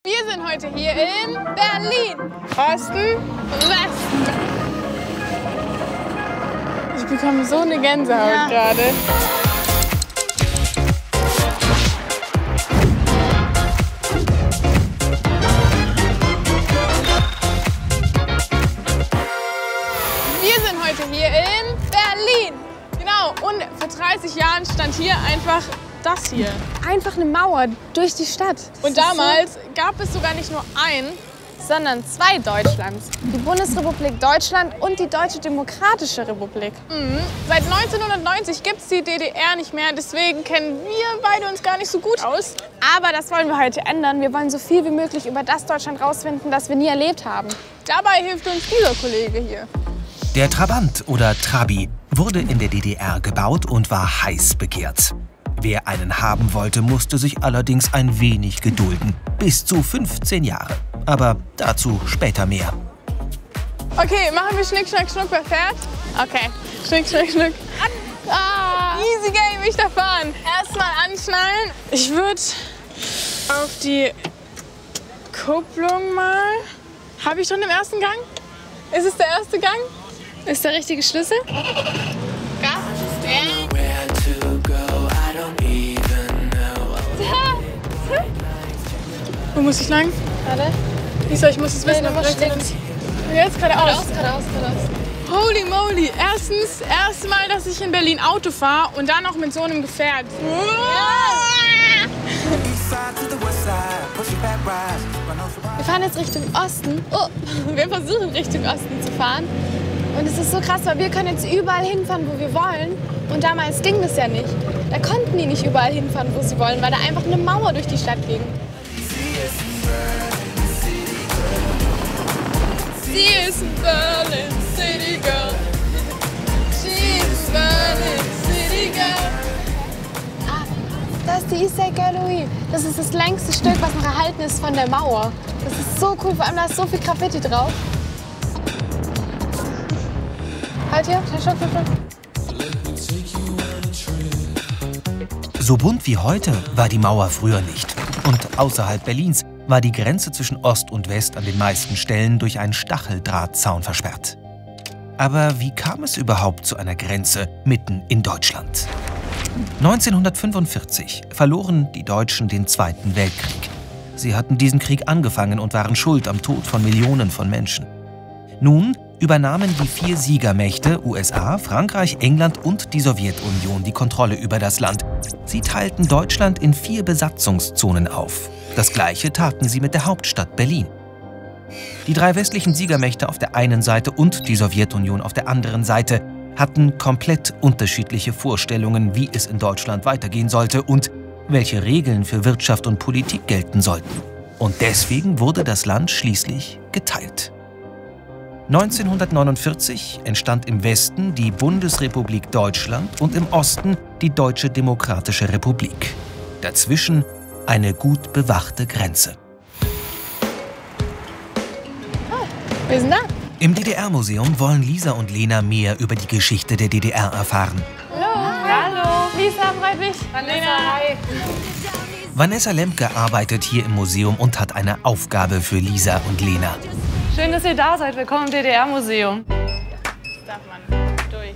Wir sind heute hier in Berlin. Osten und Westen. Ich bekomme so eine Gänsehaut gerade. Wir sind heute hier in Berlin. Genau, und vor 30 Jahren stand hier einfach das hier. Einfach eine Mauer durch die Stadt. Und damals gab es sogar nicht nur ein, sondern zwei Deutschlands. Die Bundesrepublik Deutschland und die Deutsche Demokratische Republik. Seit 1990 gibt es die DDR nicht mehr, deswegen kennen wir beide uns gar nicht so gut aus. Aber das wollen wir heute ändern. Wir wollen so viel wie möglich über das Deutschland rausfinden, das wir nie erlebt haben. Dabei hilft uns dieser Kollege hier. Der Trabant oder Trabi wurde in der DDR gebaut und war heiß begehrt. Wer einen haben wollte, musste sich allerdings ein wenig gedulden. Bis zu 15 Jahre. Aber dazu später mehr. Okay, machen wir Schnick, Schnack, Schnuck, wer fährt? Okay, Schnick, Schnack, Schnuck. Easy game, ich darf fahren. Erstmal anschnallen. Ich würde auf die Kupplung mal. Habe ich schon im ersten Gang? Ist es der erste Gang? Ist der richtige Schlüssel? Gas. Wo muss ich lang? Warte. Lisa, ich muss es wissen. Jetzt geradeaus. Geradeaus. Holy moly. Erstens, erstmal, dass ich in Berlin Auto fahre und dann noch mit so einem Gefährt. Wir fahren jetzt Richtung Osten. Oh, wir versuchen Richtung Osten zu fahren. Und es ist so krass, weil wir können jetzt überall hinfahren, wo wir wollen. Und damals ging das ja nicht. Da konnten die nicht überall hinfahren, wo sie wollen, weil da einfach eine Mauer durch die Stadt ging. Sie ist ein Berlin City Girl. She is Berlin City Girl. Das ist die East Side Gallery. Das ist das längste Stück, was noch erhalten ist von der Mauer. Das ist so cool, vor allem da ist so viel Graffiti drauf. Halt hier, stopp. So bunt wie heute war die Mauer früher nicht. Und außerhalb Berlins war die Grenze zwischen Ost und West an den meisten Stellen durch einen Stacheldrahtzaun versperrt. Aber wie kam es überhaupt zu einer Grenze mitten in Deutschland? 1945 verloren die Deutschen den Zweiten Weltkrieg. Sie hatten diesen Krieg angefangen und waren schuld am Tod von Millionen von Menschen. Nun übernahmen die 4 Siegermächte USA, Frankreich, England und die Sowjetunion die Kontrolle über das Land. Sie teilten Deutschland in 4 Besatzungszonen auf. Das Gleiche taten sie mit der Hauptstadt Berlin. Die 3 westlichen Siegermächte auf der einen Seite und die Sowjetunion auf der anderen Seite hatten komplett unterschiedliche Vorstellungen, wie es in Deutschland weitergehen sollte und welche Regeln für Wirtschaft und Politik gelten sollten. Und deswegen wurde das Land schließlich geteilt. 1949 entstand im Westen die Bundesrepublik Deutschland und im Osten die Deutsche Demokratische Republik. Dazwischen eine gut bewachte Grenze. Wir sind da. Im DDR-Museum wollen Lisa und Lena mehr über die Geschichte der DDR erfahren. Hallo. Lisa, freut mich. Lena, hi. Vanessa Lemke arbeitet hier im Museum und hat eine Aufgabe für Lisa und Lena. Schön, dass ihr da seid. Willkommen im DDR-Museum. Darf man durch.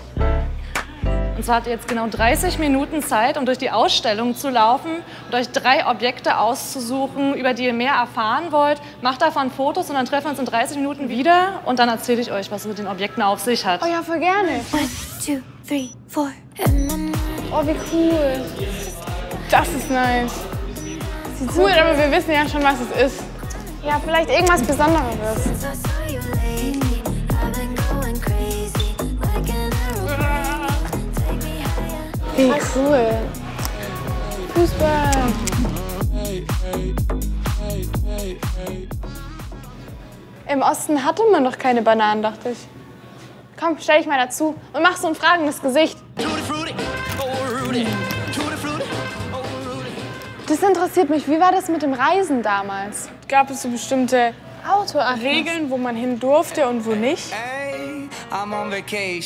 Und zwar habt ihr jetzt genau 30 Minuten Zeit, um durch die Ausstellung zu laufen und euch 3 Objekte auszusuchen, über die ihr mehr erfahren wollt. Macht davon Fotos und dann treffen wir uns in 30 Minuten wieder und dann erzähle ich euch, was es mit den Objekten auf sich hat. Oh ja, voll gerne. 1, 2, 3, 4. Oh, wie cool. Das ist nice. Sieht Cool, so aber wir wissen ja schon, was es ist. Ja, vielleicht irgendwas Besonderes. Wie cool. Fußball. Im Osten hatte man doch keine Bananen, dachte ich. Komm, stell dich mal dazu und mach so ein fragendes Gesicht. Das interessiert mich. Wie war das mit dem Reisen damals? Gab es so bestimmte Autoatlas. Regeln, wo man hin durfte und wo nicht? Okay.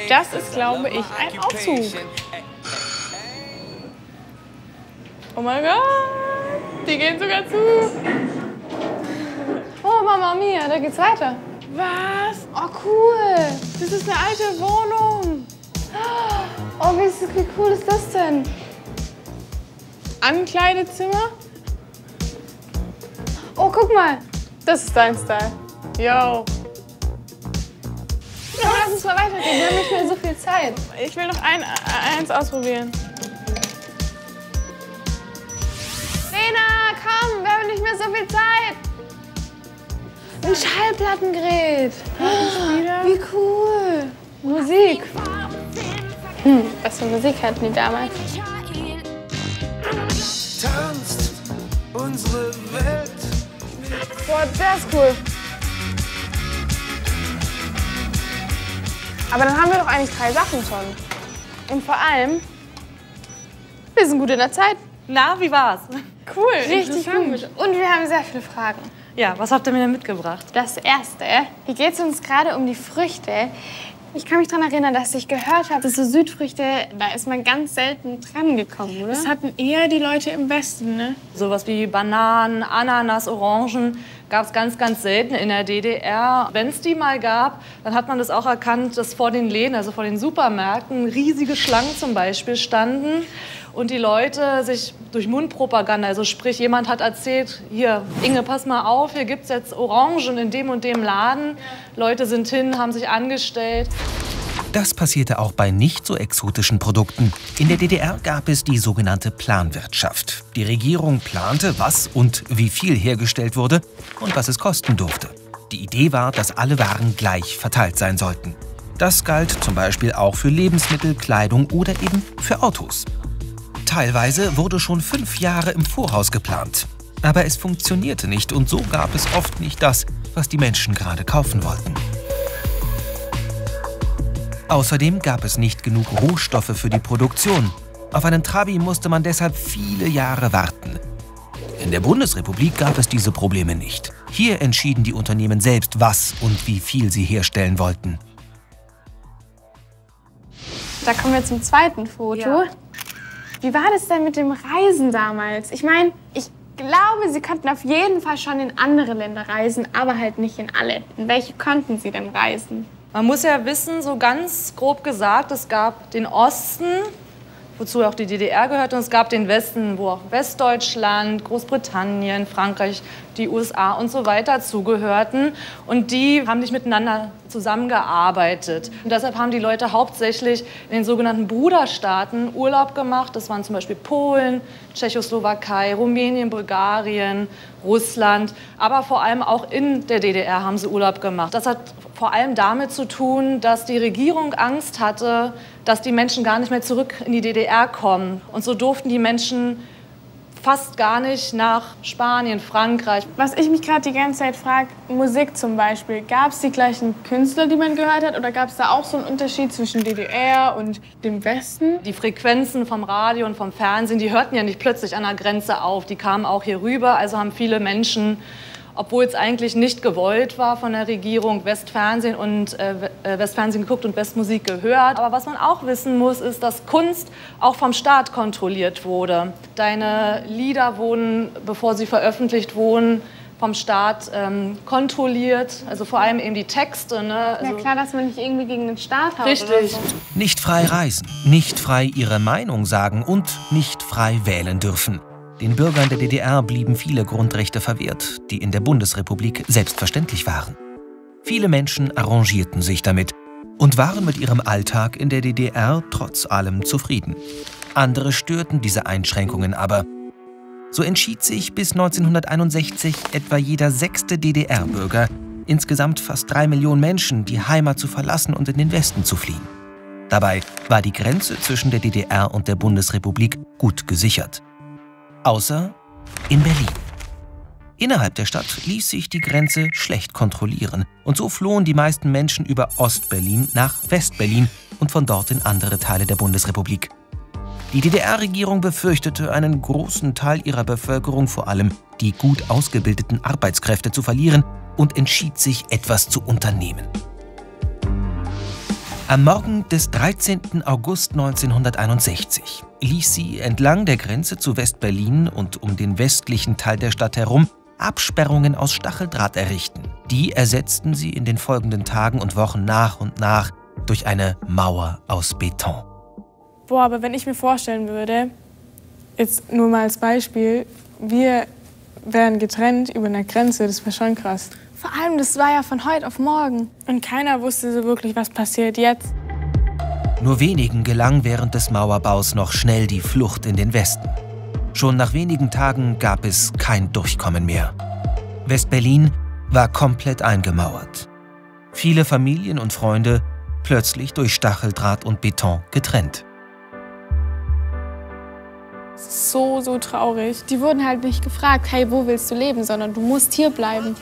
Das ist, glaube ich, ein Aufzug. Oh mein Gott! Die gehen sogar zu. Oh, Mama Mia, da geht's weiter. Was? Oh, cool. Das ist eine alte Wohnung. Oh, wie cool ist das denn? Ankleidezimmer? Oh, guck mal. Das ist dein Style. Yo. Ja, lass uns mal weitergehen. Wir haben nicht mehr so viel Zeit. Ich will noch eins ausprobieren. Lena, komm, wir haben nicht mehr so viel Zeit. Ein Schallplattengerät. Wie cool. Musik. Was für Musik hatten die damals? Tanzt unsere Welt. Boah, das ist cool. Aber dann haben wir doch eigentlich 3 Sachen schon. Und vor allem, wir sind gut in der Zeit. Na, wie war's? Cool. Richtig gut. Und wir haben sehr viele Fragen. Ja, was habt ihr mir denn mitgebracht? Das Erste, hier geht es uns gerade um die Früchte. Ich kann mich daran erinnern, dass ich gehört habe, dass so Südfrüchte, da ist man ganz selten dran gekommen, oder? Das hatten eher die Leute im Westen, ne? Sowas wie Bananen, Ananas, Orangen gab es ganz, ganz selten in der DDR. Wenn es die mal gab, dann hat man das auch erkannt, dass vor den Läden, also vor den Supermärkten, riesige Schlangen zum Beispiel standen. Und die Leute sich durch Mundpropaganda, also sprich, jemand hat erzählt, hier, Inge, pass mal auf, hier gibt es jetzt Orangen in dem und dem Laden. Leute sind hin, haben sich angestellt. Das passierte auch bei nicht so exotischen Produkten. In der DDR gab es die sogenannte Planwirtschaft. Die Regierung plante, was und wie viel hergestellt wurde und was es kosten durfte. Die Idee war, dass alle Waren gleich verteilt sein sollten. Das galt zum Beispiel auch für Lebensmittel, Kleidung oder eben für Autos. Teilweise wurde schon 5 Jahre im Voraus geplant. Aber es funktionierte nicht und so gab es oft nicht das, was die Menschen gerade kaufen wollten. Außerdem gab es nicht genug Rohstoffe für die Produktion. Auf einen Trabi musste man deshalb viele Jahre warten. In der Bundesrepublik gab es diese Probleme nicht. Hier entschieden die Unternehmen selbst, was und wie viel sie herstellen wollten. Da kommen wir zum zweiten Foto. Ja. Wie war das denn mit dem Reisen damals? Ich meine, ich glaube, Sie konnten auf jeden Fall schon in andere Länder reisen, aber halt nicht in alle. In welche konnten Sie denn reisen? Man muss ja wissen, so ganz grob gesagt, es gab den Osten, wozu auch die DDR gehört, und es gab den Westen, wo auch Westdeutschland, Großbritannien, Frankreich, die USA und so weiter zugehörten. Und die haben nicht miteinander zusammengearbeitet. Und deshalb haben die Leute hauptsächlich in den sogenannten Bruderstaaten Urlaub gemacht. Das waren zum Beispiel Polen, Tschechoslowakei, Rumänien, Bulgarien, Russland. Aber vor allem auch in der DDR haben sie Urlaub gemacht. Das hat vor allem damit zu tun, dass die Regierung Angst hatte, dass die Menschen gar nicht mehr zurück in die DDR kommen. Und so durften die Menschen fast gar nicht nach Spanien, Frankreich. Was ich mich gerade die ganze Zeit frage, Musik zum Beispiel. Gab es die gleichen Künstler, die man gehört hat? Oder gab es da auch so einen Unterschied zwischen DDR und dem Westen? Die Frequenzen vom Radio und vom Fernsehen, die hörten ja nicht plötzlich an der Grenze auf. Die kamen auch hier rüber. Also haben viele Menschen, obwohl es eigentlich nicht gewollt war von der Regierung, Westfernsehen geguckt und Westmusik gehört. Aber was man auch wissen muss, ist, dass Kunst auch vom Staat kontrolliert wurde. Deine Lieder wurden, bevor sie veröffentlicht wurden, vom Staat kontrolliert. Also vor allem eben die Texte. Ne? Also Ja klar, dass man nicht irgendwie gegen den Staat haut. richtig. Oder so. Nicht frei reisen, nicht frei ihre Meinung sagen und nicht frei wählen dürfen. Den Bürgern der DDR blieben viele Grundrechte verwehrt, die in der Bundesrepublik selbstverständlich waren. Viele Menschen arrangierten sich damit und waren mit ihrem Alltag in der DDR trotz allem zufrieden. Andere störten diese Einschränkungen aber. So entschied sich bis 1961 etwa jeder 6. DDR-Bürger, insgesamt fast 3 Millionen Menschen, die Heimat zu verlassen und in den Westen zu fliehen. Dabei war die Grenze zwischen der DDR und der Bundesrepublik gut gesichert. Außer in Berlin. Innerhalb der Stadt ließ sich die Grenze schlecht kontrollieren. Und so flohen die meisten Menschen über Ostberlin nach Westberlin und von dort in andere Teile der Bundesrepublik. Die DDR-Regierung befürchtete, einen großen Teil ihrer Bevölkerung, vor allem die gut ausgebildeten Arbeitskräfte, zu verlieren und entschied sich, etwas zu unternehmen. Am Morgen des 13. August 1961 ließ sie entlang der Grenze zu West-Berlin und um den westlichen Teil der Stadt herum Absperrungen aus Stacheldraht errichten. Die ersetzten sie in den folgenden Tagen und Wochen nach und nach durch eine Mauer aus Beton. Boah, aber wenn ich mir vorstellen würde, jetzt nur mal als Beispiel, wir wären getrennt über eine Grenze, das wäre schon krass. Vor allem, das war ja von heute auf morgen. Und keiner wusste so wirklich, was passiert jetzt. Nur wenigen gelang während des Mauerbaus noch schnell die Flucht in den Westen. Schon nach wenigen Tagen gab es kein Durchkommen mehr. West-Berlin war komplett eingemauert. Viele Familien und Freunde plötzlich durch Stacheldraht und Beton getrennt. So traurig. Die wurden halt nicht gefragt, hey, wo willst du leben, sondern du musst hier bleiben.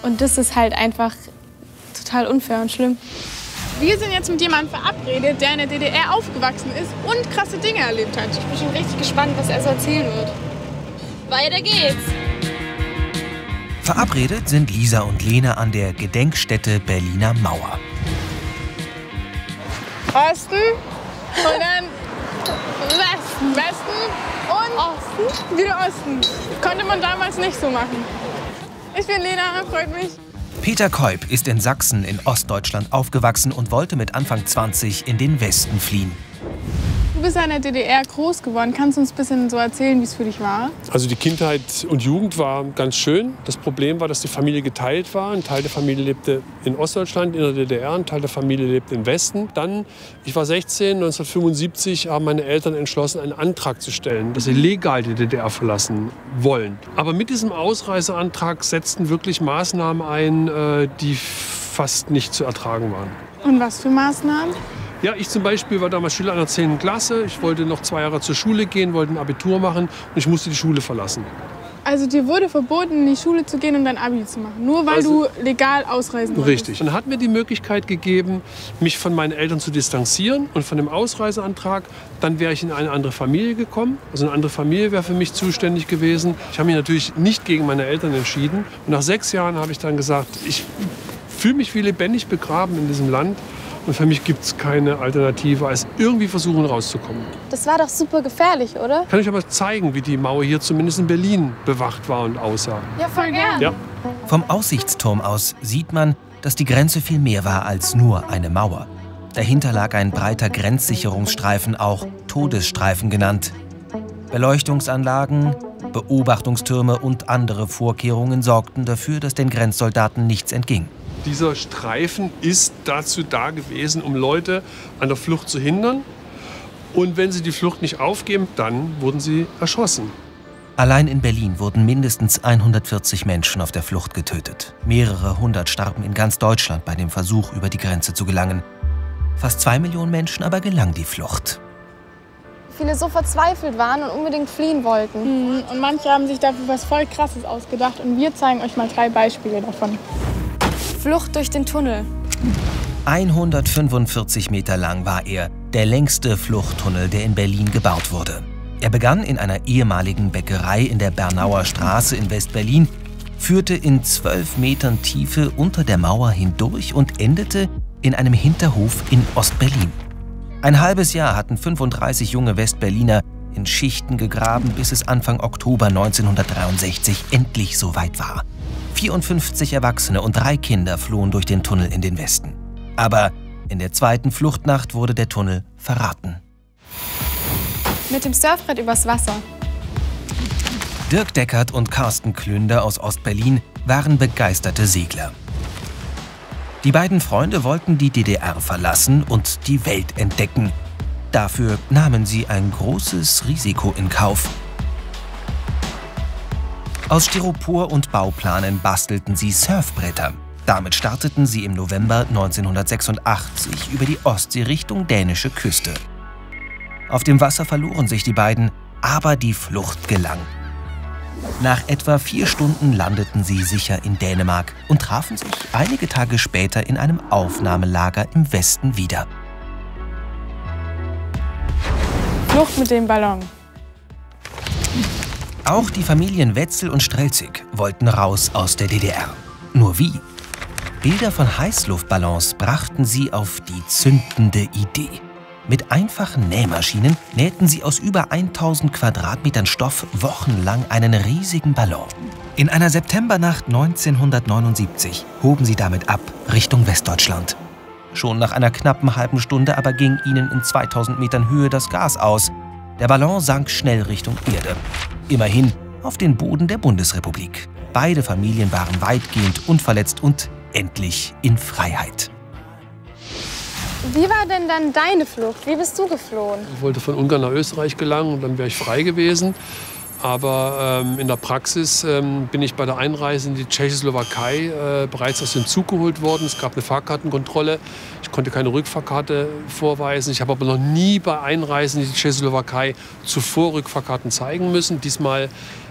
Und das ist halt einfach total unfair und schlimm. Wir sind jetzt mit jemandem verabredet, der in der DDR aufgewachsen ist und krasse Dinge erlebt hat. Ich bin schon richtig gespannt, was er so erzählen wird. Weiter geht's. Verabredet sind Lisa und Lena an der Gedenkstätte Berliner Mauer. Osten und dann Westen. Westen und Osten. Wieder Osten. Konnte man damals nicht so machen. Ich bin Lena, freut mich. Peter Keup ist in Sachsen in Ostdeutschland aufgewachsen und wollte mit Anfang 20 in den Westen fliehen. Du bist ja in der DDR groß geworden. Kannst du uns ein bisschen so erzählen, wie es für dich war? Also die Kindheit und Jugend war ganz schön. Das Problem war, dass die Familie geteilt war. Ein Teil der Familie lebte in Ostdeutschland, in der DDR. Ein Teil der Familie lebte im Westen. Dann, ich war 16, 1975 haben meine Eltern entschlossen, einen Antrag zu stellen, dass sie legal die DDR verlassen wollen. Aber mit diesem Ausreiseantrag setzten wirklich Maßnahmen ein, die fast nicht zu ertragen waren. Und was für Maßnahmen? Ja, ich zum Beispiel war damals Schüler einer 10. Klasse. Ich wollte noch 2 Jahre zur Schule gehen, wollte ein Abitur machen und ich musste die Schule verlassen. Also dir wurde verboten, in die Schule zu gehen und dein Abi zu machen, nur weil du legal ausreisen wolltest? Richtig. Man hat mir die Möglichkeit gegeben, mich von meinen Eltern zu distanzieren und von dem Ausreiseantrag. Dann wäre ich in eine andere Familie gekommen. Also eine andere Familie wäre für mich zuständig gewesen. Ich habe mich natürlich nicht gegen meine Eltern entschieden. Und nach 6 Jahren habe ich dann gesagt, ich fühle mich wie lebendig begraben in diesem Land. Und für mich gibt es keine Alternative, als irgendwie versuchen rauszukommen. Das war doch super gefährlich, oder? Kann ich aber zeigen, wie die Mauer hier zumindest in Berlin bewacht war und aussah. Ja, voll gern. Ja. Vom Aussichtsturm aus sieht man, dass die Grenze viel mehr war als nur eine Mauer. Dahinter lag ein breiter Grenzsicherungsstreifen, auch Todesstreifen genannt. Beleuchtungsanlagen, Beobachtungstürme und andere Vorkehrungen sorgten dafür, dass den Grenzsoldaten nichts entging. Dieser Streifen ist dazu da gewesen, um Leute an der Flucht zu hindern. Und wenn sie die Flucht nicht aufgeben, dann wurden sie erschossen. Allein in Berlin wurden mindestens 140 Menschen auf der Flucht getötet. Mehrere hundert starben in ganz Deutschland bei dem Versuch, über die Grenze zu gelangen. Fast 2 Millionen Menschen aber gelang die Flucht. Viele so verzweifelt waren und unbedingt fliehen wollten. Und manche haben sich dafür was voll Krasses ausgedacht. Und wir zeigen euch mal 3 Beispiele davon. Flucht durch den Tunnel. 145 Meter lang war er, der längste Fluchttunnel, der in Berlin gebaut wurde. Er begann in einer ehemaligen Bäckerei in der Bernauer Straße in West-Berlin, führte in 12 Metern Tiefe unter der Mauer hindurch und endete in einem Hinterhof in Ost-Berlin. Ein halbes Jahr hatten 35 junge Westberliner in Schichten gegraben, bis es Anfang Oktober 1963 endlich soweit war. 54 Erwachsene und 3 Kinder flohen durch den Tunnel in den Westen. Aber in der zweiten Fluchtnacht wurde der Tunnel verraten. Mit dem Surfbrett übers Wasser. Dirk Deckert und Carsten Klünder aus Ost-Berlin waren begeisterte Segler. Die beiden Freunde wollten die DDR verlassen und die Welt entdecken. Dafür nahmen sie ein großes Risiko in Kauf. Aus Styropor und Bauplanen bastelten sie Surfbretter. Damit starteten sie im November 1986 über die Ostsee Richtung dänische Küste. Auf dem Wasser verloren sich die beiden, aber die Flucht gelang. Nach etwa 4 Stunden landeten sie sicher in Dänemark und trafen sich einige Tage später in einem Aufnahmelager im Westen wieder. Flucht mit dem Ballon. Auch die Familien Wetzel und Strelzig wollten raus aus der DDR. Nur wie? Bilder von Heißluftballons brachten sie auf die zündende Idee. Mit einfachen Nähmaschinen nähten sie aus über 1000 Quadratmetern Stoff wochenlang einen riesigen Ballon. In einer Septembernacht 1979 hoben sie damit ab Richtung Westdeutschland. Schon nach einer knappen halben Stunde aber ging ihnen in 2000 Metern Höhe das Gas aus. Der Ballon sank schnell Richtung Erde. Immerhin auf den Boden der Bundesrepublik. Beide Familien waren weitgehend unverletzt und endlich in Freiheit. Wie war denn dann deine Flucht? Wie bist du geflohen? Ich wollte von Ungarn nach Österreich gelangen und dann wäre ich frei gewesen. Aber in der Praxis bin ich bei der Einreise in die Tschechoslowakei bereits aus dem Zug geholt worden. Es gab eine Fahrkartenkontrolle. Ich konnte keine Rückfahrkarte vorweisen. Ich habe aber noch nie bei Einreisen in die Tschechoslowakei zuvor Rückfahrkarten zeigen müssen. Diesmal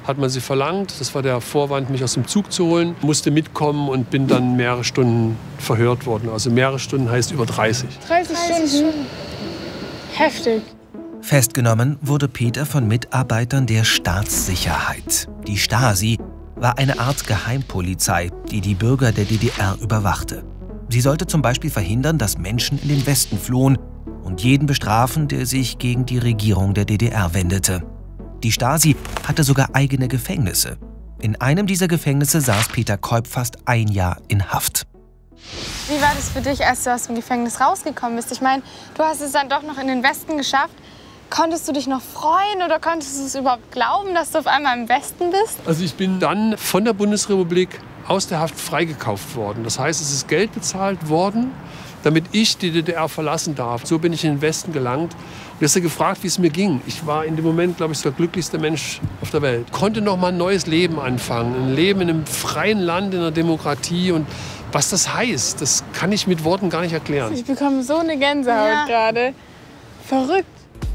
hat man sie verlangt. Das war der Vorwand, mich aus dem Zug zu holen. Musste mitkommen und bin dann mehrere Stunden verhört worden. Also mehrere Stunden heißt über 30. 30 Stunden? Heftig. Festgenommen wurde Peter von Mitarbeitern der Staatssicherheit. Die Stasi war eine Art Geheimpolizei, die die Bürger der DDR überwachte. Sie sollte zum Beispiel verhindern, dass Menschen in den Westen flohen und jeden bestrafen, der sich gegen die Regierung der DDR wendete. Die Stasi hatte sogar eigene Gefängnisse. In einem dieser Gefängnisse saß Peter Keup fast ein Jahr in Haft. Wie war das für dich, als du aus dem Gefängnis rausgekommen bist? Ich meine, du hast es dann doch noch in den Westen geschafft. Konntest du dich noch freuen oder konntest du es überhaupt glauben, dass du auf einmal im Westen bist? Also ich bin dann von der Bundesrepublik aus der Haft freigekauft worden. Das heißt, es ist Geld bezahlt worden, damit ich die DDR verlassen darf. So bin ich in den Westen gelangt. Und hast du gefragt, wie es mir ging. Ich war in dem Moment, glaube ich, der glücklichste Mensch auf der Welt. Konnte noch mal ein neues Leben anfangen. Ein Leben in einem freien Land, in einer Demokratie. Und was das heißt, das kann ich mit Worten gar nicht erklären. Ich bekomme so eine Gänsehaut gerade. Verrückt.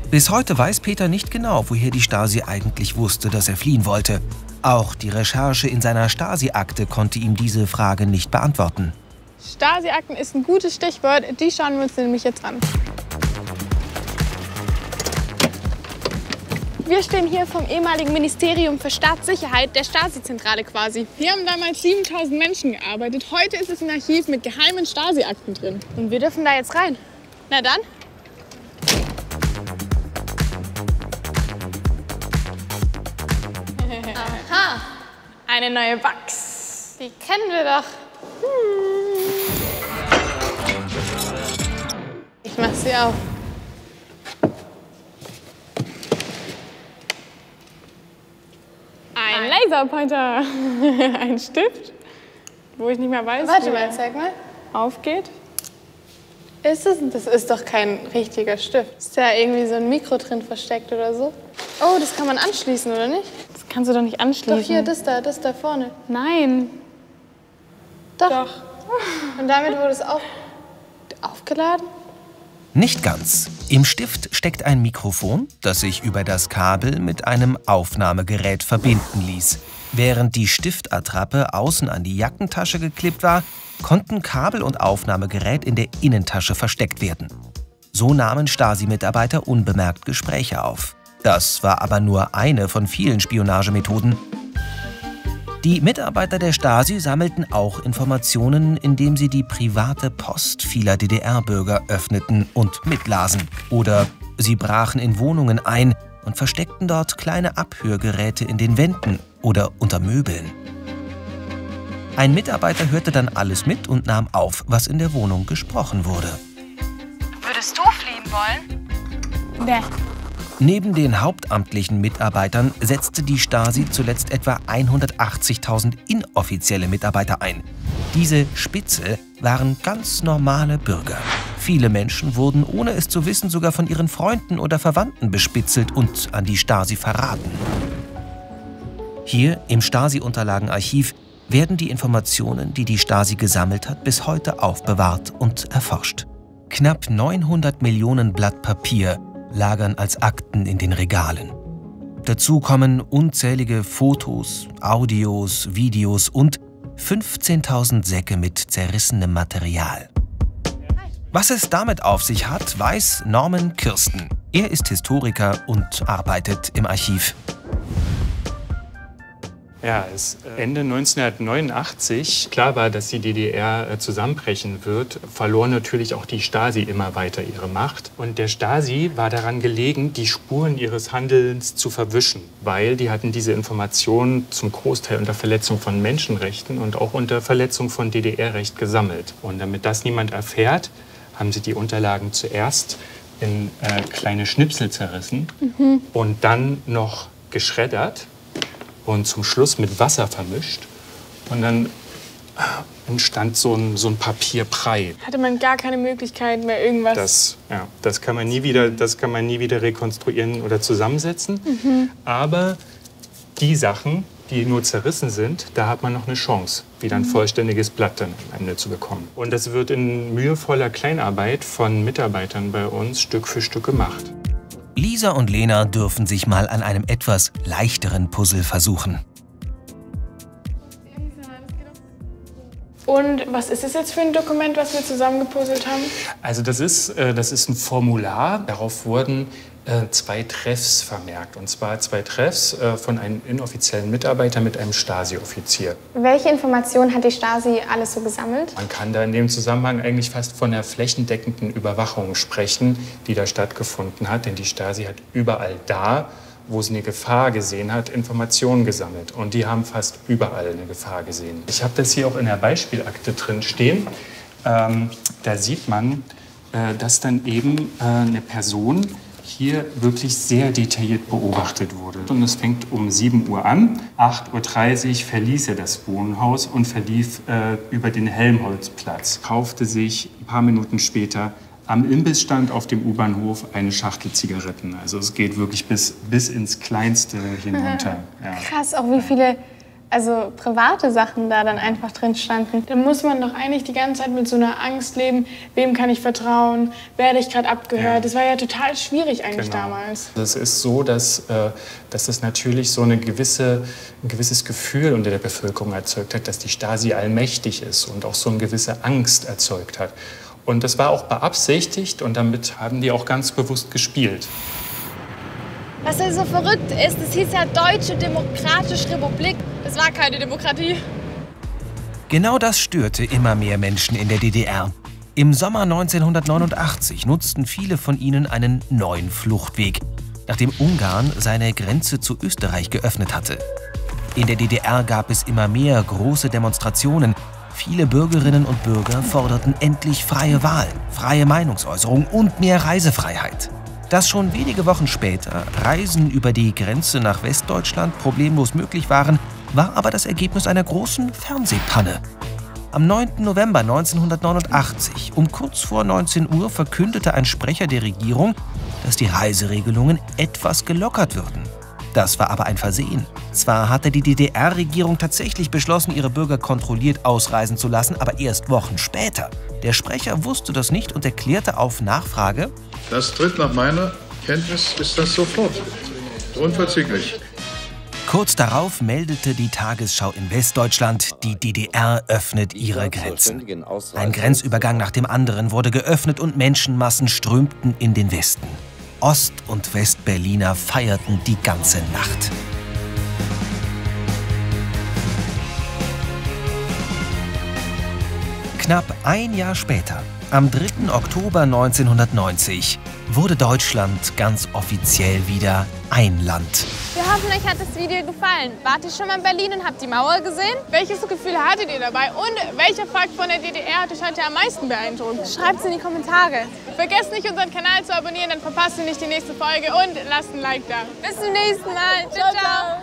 Bis heute weiß Peter nicht genau, woher die Stasi eigentlich wusste, dass er fliehen wollte. Auch die Recherche in seiner Stasi-Akte konnte ihm diese Frage nicht beantworten. Stasi-Akten ist ein gutes Stichwort. Die schauen wir uns nämlich jetzt an. Wir stehen hier vom ehemaligen Ministerium für Staatssicherheit, der Stasi-Zentrale quasi. Hier haben damals 7000 Menschen gearbeitet. Heute ist es ein Archiv mit geheimen Stasi-Akten drin. Und wir dürfen da jetzt rein. Na dann. Aha, Eine neue Box. die kennen wir doch. Ich mach sie auf. Ein Laserpointer. Ein Stift, wo ich nicht mehr weiß, Warte wie mal, der zeig mal. aufgeht. Ist es? Das ist doch kein richtiger Stift. Ist da irgendwie so ein Mikro drin versteckt oder so? Oh, das kann man anschließen, oder nicht? Das kannst du doch nicht anschließen. Doch hier, das da vorne. Nein. Doch. Und damit wurde es aufgeladen? Nicht ganz. Im Stift steckt ein Mikrofon, das sich über das Kabel mit einem Aufnahmegerät verbinden ließ. Während die Stiftattrappe außen an die Jackentasche geklippt war, konnten Kabel und Aufnahmegerät in der Innentasche versteckt werden. So nahmen Stasi-Mitarbeiter unbemerkt Gespräche auf. Das war aber nur eine von vielen Spionagemethoden. Die Mitarbeiter der Stasi sammelten auch Informationen, indem sie die private Post vieler DDR-Bürger öffneten und mitlasen. Oder sie brachen in Wohnungen ein und versteckten dort kleine Abhörgeräte in den Wänden oder unter Möbeln. Ein Mitarbeiter hörte dann alles mit und nahm auf, was in der Wohnung gesprochen wurde. Würdest du fliehen wollen? Nee. Neben den hauptamtlichen Mitarbeitern setzte die Stasi zuletzt etwa 180.000 inoffizielle Mitarbeiter ein. Diese Spitze waren ganz normale Bürger. Viele Menschen wurden, ohne es zu wissen, sogar von ihren Freunden oder Verwandten bespitzelt und an die Stasi verraten. Hier im Stasi-Unterlagenarchiv werden die Informationen, die die Stasi gesammelt hat, bis heute aufbewahrt und erforscht. Knapp 900 Millionen Blatt Papier lagern als Akten in den Regalen. Dazu kommen unzählige Fotos, Audios, Videos und 15.000 Säcke mit zerrissenem Material. Was es damit auf sich hat, weiß Norman Kirsten. Er ist Historiker und arbeitet im Archiv. Ja, es Ende 1989 klar war, dass die DDR zusammenbrechen wird, verlor natürlich auch die Stasi immer weiter ihre Macht. Und der Stasi war daran gelegen, die Spuren ihres Handelns zu verwischen, weil die hatten diese Informationen zum Großteil unter Verletzung von Menschenrechten und auch unter Verletzung von DDR-Recht gesammelt. Und damit das niemand erfährt, haben sie die Unterlagen zuerst in kleine Schnipsel zerrissen und dann noch geschreddert und zum Schluss mit Wasser vermischt. Und dann entstand so ein Papierbrei. Hatte man gar keine Möglichkeit mehr, irgendwas... Das kann man nie wieder rekonstruieren oder zusammensetzen. Aber die Sachen, die nur zerrissen sind, da hat man noch eine Chance, wieder ein vollständiges Blatt dann am Ende zu bekommen. Und das wird in mühevoller Kleinarbeit von Mitarbeitern bei uns Stück für Stück gemacht. Lisa und Lena dürfen sich mal an einem etwas leichteren Puzzle versuchen. Und was ist das jetzt für ein Dokument, was wir zusammengepuzzelt haben? Also das ist ein Formular. Darauf wurden 2 Treffs vermerkt. Und zwar 2 Treffs von einem inoffiziellen Mitarbeiter mit einem Stasi-Offizier. Welche Informationen hat die Stasi alles so gesammelt? Man kann da in dem Zusammenhang eigentlich fast von einer flächendeckenden Überwachung sprechen, die da stattgefunden hat. Denn die Stasi hat überall da, wo sie eine Gefahr gesehen hat, Informationen gesammelt. Und die haben fast überall eine Gefahr gesehen. Ich habe das hier auch in der Beispielakte drin stehen. Da sieht man, dass dann eben eine Person hier wirklich sehr detailliert beobachtet wurde. Und es fängt um 7 Uhr an. 8:30 Uhr verließ er das Wohnhaus und verlief über den Helmholtzplatz. Kaufte sich ein paar Minuten später am Imbissstand auf dem U-Bahnhof eine Schachtel Zigaretten. Also es geht wirklich bis ins Kleinste hinunter. Ja. Krass, auch wie viele private Sachen da dann einfach drin standen. Da muss man doch eigentlich die ganze Zeit mit so einer Angst leben, wem kann ich vertrauen, werde ich gerade abgehört. Ja. Das war ja total schwierig eigentlich damals. Es ist so, dass es natürlich so ein gewisses Gefühl unter der Bevölkerung erzeugt hat, dass die Stasi allmächtig ist und auch so eine gewisse Angst erzeugt hat. Und das war auch beabsichtigt und damit haben die auch ganz bewusst gespielt. Was ja so verrückt ist, es hieß ja Deutsche Demokratische Republik. Es war keine Demokratie. Genau das störte immer mehr Menschen in der DDR. Im Sommer 1989 nutzten viele von ihnen einen neuen Fluchtweg, nachdem Ungarn seine Grenze zu Österreich geöffnet hatte. In der DDR gab es immer mehr große Demonstrationen. Viele Bürgerinnen und Bürger forderten endlich freie Wahlen, freie Meinungsäußerung und mehr Reisefreiheit. Dass schon wenige Wochen später Reisen über die Grenze nach Westdeutschland problemlos möglich waren, war aber das Ergebnis einer großen Fernsehpanne. Am 9. November 1989, um kurz vor 19 Uhr, verkündete ein Sprecher der Regierung, dass die Reiseregelungen etwas gelockert würden. Das war aber ein Versehen. Zwar hatte die DDR-Regierung tatsächlich beschlossen, ihre Bürger kontrolliert ausreisen zu lassen, aber erst Wochen später. Der Sprecher wusste das nicht und erklärte auf Nachfrage: Das tritt nach meiner Kenntnis ist das sofort. Unverzüglich. Kurz darauf meldete die Tagesschau in Westdeutschland, die DDR öffnet ihre Grenzen. Ein Grenzübergang nach dem anderen wurde geöffnet und Menschenmassen strömten in den Westen. Ost- und Westberliner feierten die ganze Nacht. Knapp ein Jahr später, am 3. Oktober 1990, wurde Deutschland ganz offiziell wieder ein Land. Wir hoffen, euch hat das Video gefallen. Wart ihr schon mal in Berlin und habt die Mauer gesehen? Welches Gefühl hattet ihr dabei? Und welcher Fakt von der DDR hat euch heute am meisten beeindruckt? Schreibt es in die Kommentare. Vergesst nicht, unseren Kanal zu abonnieren, dann verpasst ihr nicht die nächste Folge und lasst ein Like da. Bis zum nächsten Mal. Ciao, ciao.